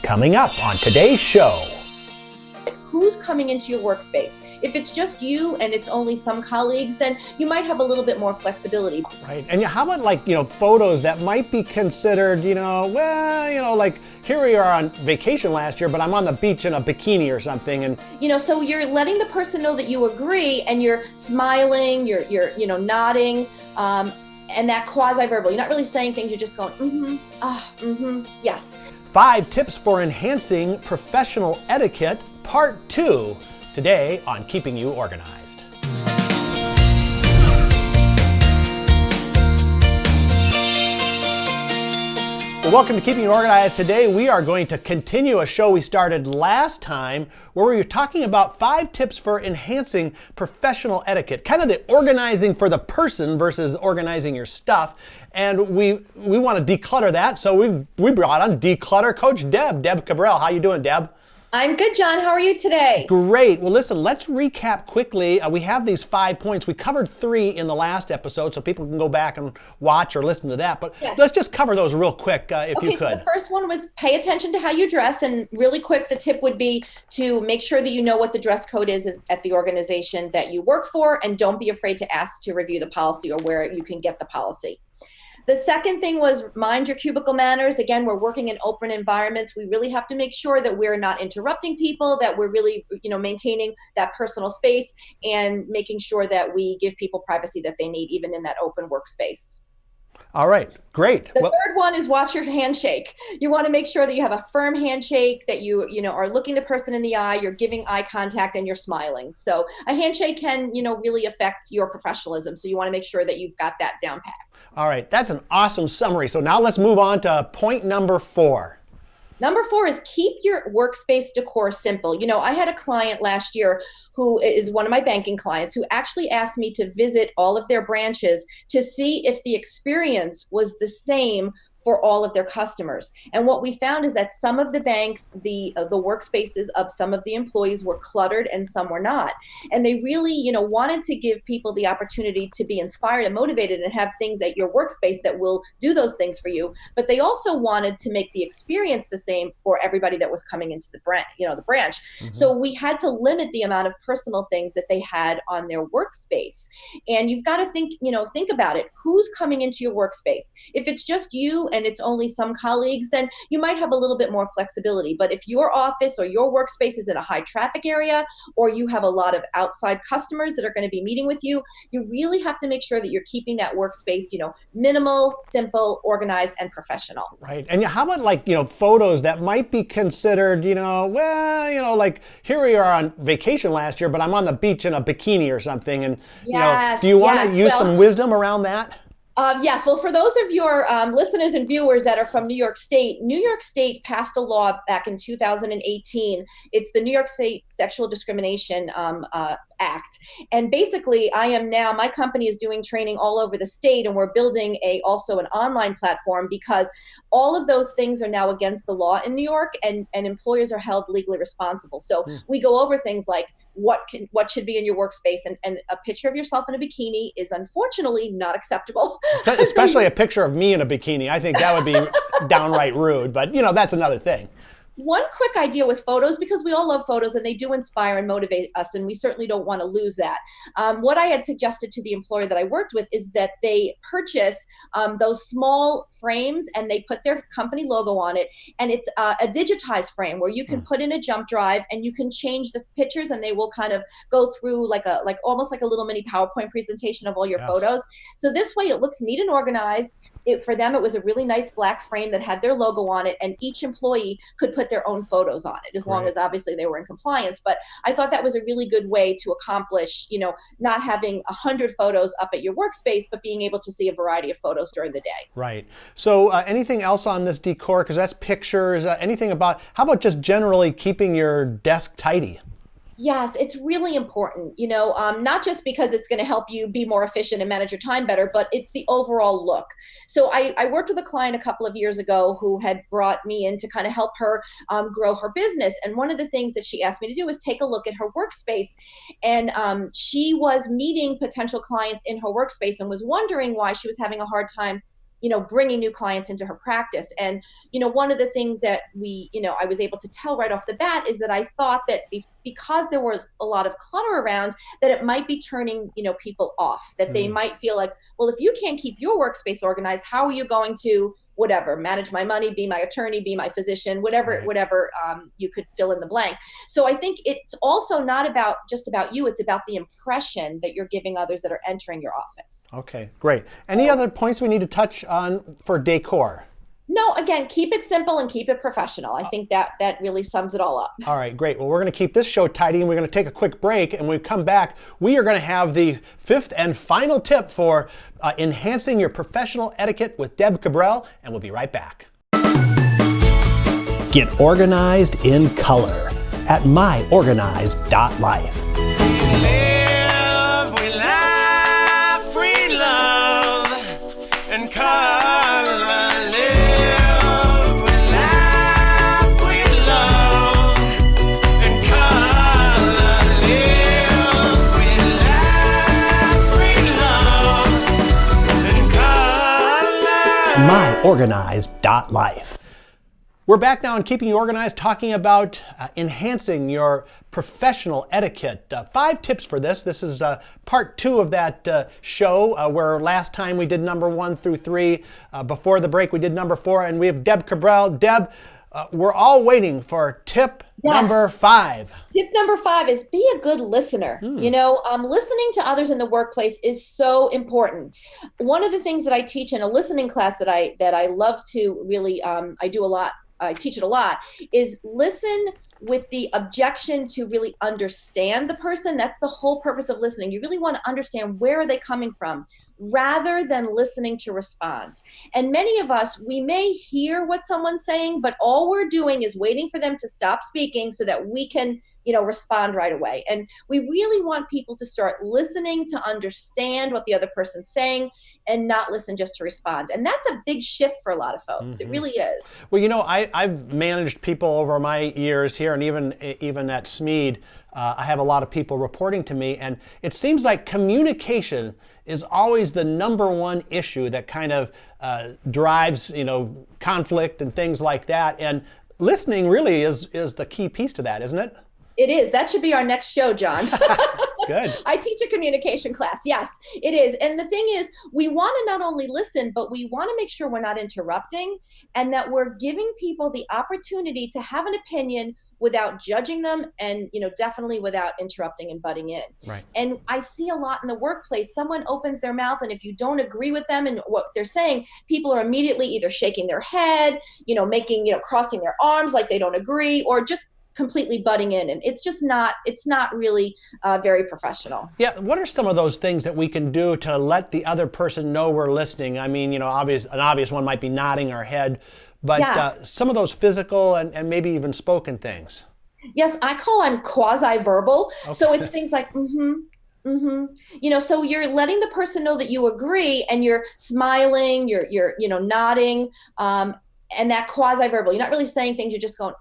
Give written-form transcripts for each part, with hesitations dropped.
Coming up on today's show. Who's coming into your workspace? If it's just you and it's only some colleagues, then you might have a little bit more flexibility. Right. And how about photos that might be considered, like here we are on vacation last year, but I'm on the beach in a bikini or something. And so you're letting the person know that you agree and you're smiling, you're nodding, and that quasi-verbal. You're not really saying things, you're just going, yes. 5 tips for enhancing professional etiquette, part 2, today on Keeping You Organized. Well, welcome to Keeping You Organized. Today we are going to continue a show we started last time where we were talking about 5 tips for enhancing professional etiquette, kind of the organizing for the person versus organizing your stuff. And we want to declutter that, so we brought on Declutter Coach Deb Cabral. How you doing, Deb? I'm good, John. How are you today? Great. Well, listen, let's recap quickly. We have these 5 points. We covered 3 in the last episode, so people can go back and watch or listen to that. But yes, let's just cover those real quick, if you could. So the first one was pay attention to how you dress. And really quick, the tip would be to make sure that you know what the dress code is at the organization that you work for, and don't be afraid to ask to review the policy or where you can get the policy. The second thing was mind your cubicle manners. Again, we're working in open environments. We really have to make sure that we're not interrupting people, that we're really, maintaining that personal space and making sure that we give people privacy that they need, even in that open workspace. All right, great. The third one is watch your handshake. You want to make sure that you have a firm handshake, that you are looking the person in the eye, you're giving eye contact, and you're smiling. So a handshake can, really affect your professionalism. So you want to make sure that you've got that down pat. All right, that's an awesome summary. So now let's move on to point number 4. Number 4 is keep your workspace decor simple. I had a client last year who is one of my banking clients who actually asked me to visit all of their branches to see if the experience was the same for all of their customers. And what we found is that some of the banks, the workspaces of some of the employees were cluttered and some were not. And they really, wanted to give people the opportunity to be inspired and motivated and have things at your workspace that will do those things for you. But they also wanted to make the experience the same for everybody that was coming into the branch, Mm-hmm. So we had to limit the amount of personal things that they had on their workspace. And you've got to think about it. Who's coming into your workspace? If it's just you and it's only some colleagues, then you might have a little bit more flexibility. But if your office or your workspace is in a high traffic area, or you have a lot of outside customers that are going to be meeting with you, you really have to make sure that you're keeping that workspace, minimal, simple, organized, and professional. Right. And how about photos that might be considered, like here we are on vacation last year, but I'm on the beach in a bikini or something. And, yes, do you want to use some wisdom around that? Yes. Well, for those of your listeners and viewers that are from New York State passed a law back in 2018. It's the New York State Sexual Discrimination Act. And basically, my company is doing training all over the state, and we're building also an online platform because all of those things are now against the law in New York, and employers are held legally responsible. So we go over things like what should be in your workspace, and a picture of yourself in a bikini is unfortunately not acceptable. Especially a picture of me in a bikini. I think that would be downright rude, but that's another thing. One quick idea with photos, because we all love photos and they do inspire and motivate us, and we certainly don't want to lose that. What I had suggested to the employer that I worked with is that they purchase those small frames and they put their company logo on it, and it's a digitized frame where you can put in a jump drive and you can change the pictures, and they will kind of go through almost like a little mini PowerPoint presentation of all your photos. So this way it looks neat and organized. For them, it was a really nice black frame that had their logo on it, and each employee could put their own photos on it, as long as obviously they were in compliance. But I thought that was a really good way to accomplish, not having 100 photos up at your workspace, but being able to see a variety of photos during the day. Right. So anything else on this decor? Because that's pictures. How about just generally keeping your desk tidy? Yes, it's really important, not just because it's going to help you be more efficient and manage your time better, but it's the overall look. So I worked with a client a couple of years ago who had brought me in to kind of help her grow her business. And one of the things that she asked me to do was take a look at her workspace. And she was meeting potential clients in her workspace and was wondering why she was having a hard time bringing new clients into her practice. And, one of the things that I was able to tell right off the bat is that I thought that because there was a lot of clutter around, that it might be turning, people off, that they might feel like, well, if you can't keep your workspace organized, how are you going to whatever, manage my money, be my attorney, be my physician, whatever, you could fill in the blank. So I think it's also not just about you, it's about the impression that you're giving others that are entering your office. Okay, great. Any other points we need to touch on for decor? No, again, keep it simple and keep it professional. I think that really sums it all up. All right, great. Well, we're going to keep this show tidy, and we're going to take a quick break. And when we come back, we are going to have the fifth and final tip for enhancing your professional etiquette with Deb Cabral, and we'll be right back. Get organized in color at myorganized.life. We laugh, we love, and color. myorganized.life. We're back now on Keeping You Organized, talking about enhancing your professional etiquette. 5 tips for this. This is part 2 of that show where last time we did number 1 through 3. Before the break, we did number 4, and we have Deb Cabral. Deb, we're all waiting for tip number 5. Tip number 5 is be a good listener. Listening to others in the workplace is so important. One of the things that I teach in a listening class that I love to really, I teach it a lot, is listen with the objection to really understand the person. That's the whole purpose of listening. You really want to understand where are they coming from, rather than listening to respond. And many of us, we may hear what someone's saying, but all we're doing is waiting for them to stop speaking so that we can, respond right away. And we really want people to start listening to understand what the other person's saying and not listen just to respond. And that's a big shift for a lot of folks. Mm-hmm. It really is. Well, I've managed people over my years here, and even at Smead, I have a lot of people reporting to me, and it seems like communication is always the number one issue that kind of drives, conflict and things like that. And listening really is the key piece to that, isn't it? It is. That should be our next show, John. Good. I teach a communication class. Yes, it is. And the thing is, we want to not only listen, but we want to make sure we're not interrupting and that we're giving people the opportunity to have an opinion without judging them and, definitely without interrupting and butting in. Right. And I see a lot in the workplace, someone opens their mouth and if you don't agree with them and what they're saying, people are immediately either shaking their head, crossing their arms like they don't agree, or just completely butting in, and it's not really very professional. Yeah, what are some of those things that we can do to let the other person know we're listening? I mean, an obvious one might be nodding our head, but yes. Some of those physical and maybe even spoken things. Yes, I call them quasi-verbal. Okay. So it's things like mm-hmm. So you're letting the person know that you agree, and you're smiling, you're nodding, and that quasi-verbal. You're not really saying things, you're just going,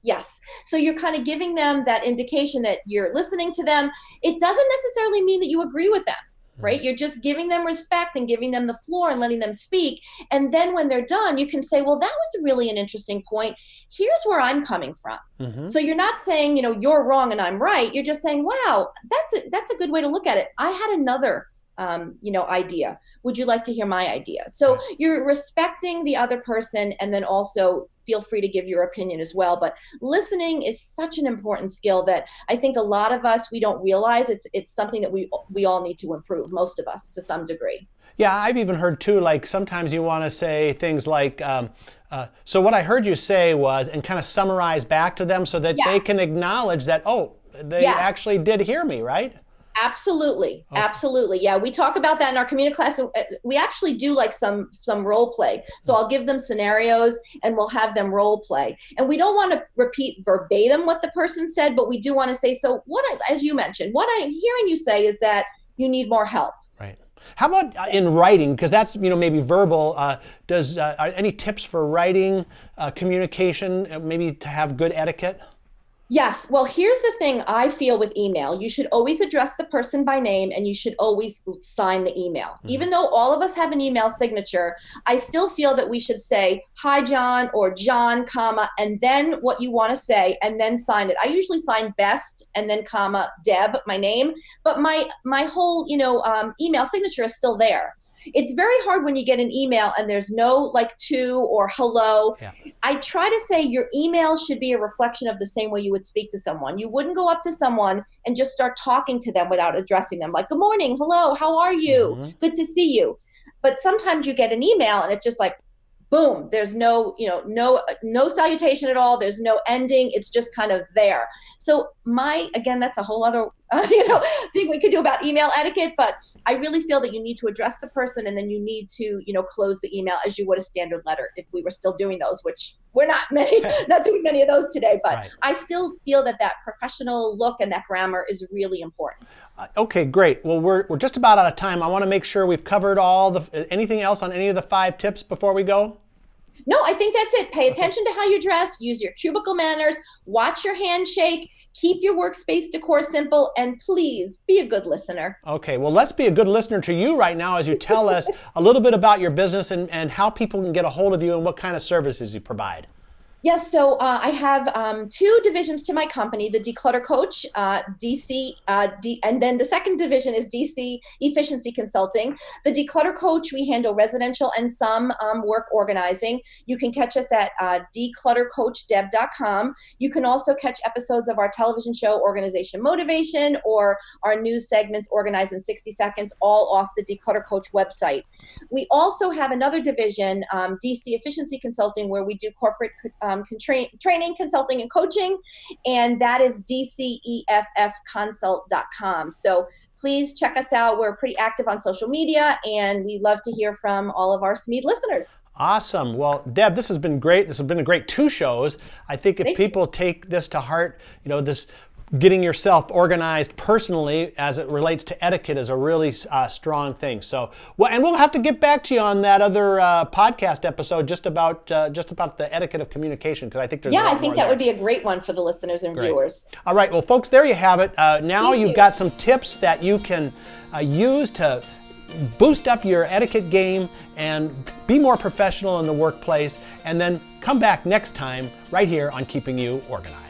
yes. So you're kind of giving them that indication that you're listening to them. It doesn't necessarily mean that you agree with them, right? You're just giving them respect and giving them the floor and letting them speak. And then when they're done, you can say, well, that was really an interesting point. Here's where I'm coming from. Mm-hmm. So you're not saying, you're wrong and I'm right. You're just saying, wow, that's a good way to look at it. I had another idea. Would you like to hear my idea? So you're respecting the other person, and then also feel free to give your opinion as well. But listening is such an important skill that I think a lot of us, we don't realize it's something that we all need to improve, most of us to some degree. Yeah, I've even heard too, like sometimes you want to say things like, so what I heard you say was, and kind of summarize back to them so that they can acknowledge that, they actually did hear me, right? Absolutely. Okay. Absolutely. Yeah. We talk about that in our community class. We actually do like some role play. So I'll give them scenarios and we'll have them role play. And we don't want to repeat verbatim what the person said, but we do want to say, so as you mentioned, what I'm hearing you say is that you need more help. Right. How about in writing? Because that's, maybe verbal. Are any tips for writing communication, maybe to have good etiquette? Yes. Well, here's the thing I feel with email. You should always address the person by name and you should always sign the email. Even though all of us have an email signature, I still feel that we should say, hi, John, or John, comma, and then what you want to say, and then sign it. I usually sign best and then comma, Deb, my name, but my whole, email signature is still there. It's very hard when you get an email and there's no like to or hello. Yeah. I try to say your email should be a reflection of the same way you would speak to someone. You wouldn't go up to someone and just start talking to them without addressing them. Like, good morning, hello, how are you? Good to see you. But sometimes you get an email and it's just like, boom, there's no salutation at all. There's no ending. It's just kind of there. So again, that's a whole other, thing we could do about email etiquette, but I really feel that you need to address the person and then you need to, close the email as you would a standard letter if we were still doing those, which we're not doing many of those today, but right. I still feel that professional look and that grammar is really important. Okay, great. Well, we're just about out of time. I want to make sure we've covered anything else on any of the 5 tips before we go? No, I think that's it. Pay attention to how you dress, use your cubicle manners, watch your handshake, keep your workspace decor simple, and please be a good listener. Okay, well, let's be a good listener to you right now as you tell us a little bit about your business and how people can get a hold of you and what kind of services you provide. Yes, so I have 2 divisions to my company, the Declutter Coach, DC, and then the second division is DC Efficiency Consulting. The Declutter Coach, we handle residential and some work organizing. You can catch us at decluttercoachdeb.com. You can also catch episodes of our television show, Organization Motivation, or our news segments, Organize in 60 Seconds, all off the Declutter Coach website. We also have another division, DC Efficiency Consulting, where we do corporate training, consulting, and coaching, and that is dceffconsult.com. So please check us out. We're pretty active on social media, and we love to hear from all of our Smead listeners. Awesome. Well, Deb, this has been great. This has been a great 2 shows. I think if people take this to heart, this getting yourself organized personally as it relates to etiquette is a really strong thing. So, and we'll have to get back to you on that other podcast episode just about the etiquette of communication, because I think there's I think that would be a great one for the listeners and viewers. All right, well, folks, there you have it. Now you've got some tips that you can use to boost up your etiquette game and be more professional in the workplace, and then come back next time right here on Keeping You Organized.